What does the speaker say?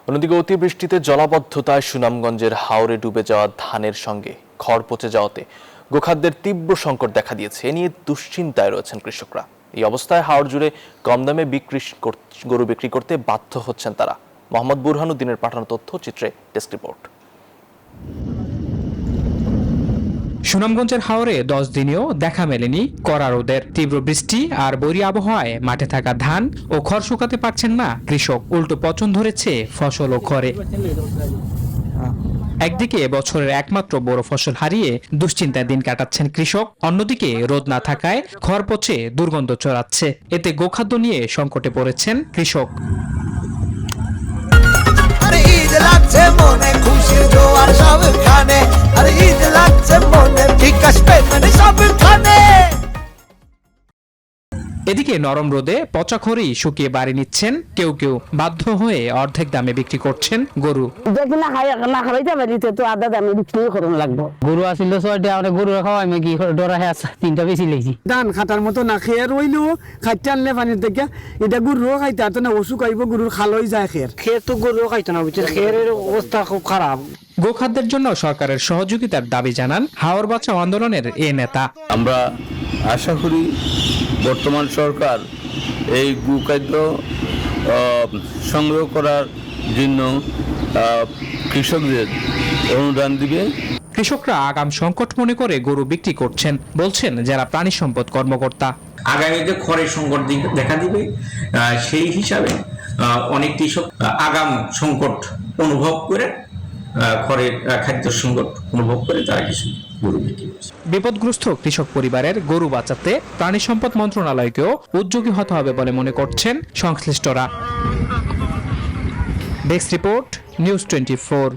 অন্যদিকে অতিবৃষ্টিতে জলাবদ্ধতায় সুনামগঞ্জের হাওরে ডুবে যাওয়া ধানের সঙ্গে খড় পচে যাওয়াতে গোখাদ্যের তীব্র সংকট দেখা দিয়েছে। এ নিয়ে দুশ্চিন্তায় রয়েছেন কৃষকরা। এই অবস্থায় হাওর জুড়ে কম দামে গরু বিক্রি করতে বাধ্য হচ্ছেন তারা। মোহাম্মদ বুরহানুদ্দিনের পাঠানো তথ্যচিত্রে ডেস্ক রিপোর্ট। সুনামগঞ্জের হাওরে 10 দিনেও দেখা মেলেনি কড়া রোদের। তীব্র বৃষ্টি আর বৈরী আবহাওয়ায় মাঠে থাকা ধান ও খড় শুকাতে পারছেন না কৃষক। উল্টো পচন ধরেছে ফসল ও খড়ে। একদিকে বছরের একমাত্র বড় ফসল হারিয়ে দুশ্চিন্তায় দিন কাটাচ্ছেন কৃষক, অন্যদিকে রোদ না থাকায় খড় পচে দুর্গন্ধ ছড়াচ্ছে। এতে গোখাদ্য নিয়ে সংকটে পড়েছেন কৃষক। এদিকে নরম রোদে পচা খড়ি শুকিয়ে বাড়ি নিচ্ছেন কেউ কেউ। বাধ্য হয়ে অর্ধেক দামে বিক্রি করছেন গরু। গরু আসিল 6টা, আমরা গরু খাওয়াই কি ডরা হয়ে আছে 3টা বেশি লেগেছি। ধান খাটার মতো না খেয়ে রইলেও খাইতে আনলে পানির থেকে এটা গরুও খাইতে হতো না, ওষুধ খাইব গরুর খালই যায় খেয়ে তো গরুও খাইতো না, বুঝছে খেয়ের অবস্থা খুব খারাপ। গোখাদ্যের জন্য সরকারের সহযোগিতার দাবি জানান হাওর বাঁচাও আন্দোলনের এ নেতা। আমরা আশা করি বর্তমান সরকার এই গোখাদ্য সংগ্রহ করার জন্য কৃষকদের অনুদান দিবে। কৃষকরা আগাম সংকট মনে করে গরু বিক্রি করছেন, বলছেন যারা প্রাণী সম্পদ কর্মকর্তা। আগামীতে খড়ের সংকট দেখা দিবে, সেই হিসাবে অনেক কৃষক আগাম সংকট অনুভব করে খড়ের খাদ্য সংকট অনুভব করে তারা কিছু গরু বিক্রি করছে। বিপদগ্রস্ত কৃষক পরিবারের গরু বাঁচাতে প্রাণী সম্পদ মন্ত্রণালয়কেও উদ্যোগী হতে হবে বলে মনে করছেন সংশ্লিষ্টরা। Desk report, news 24।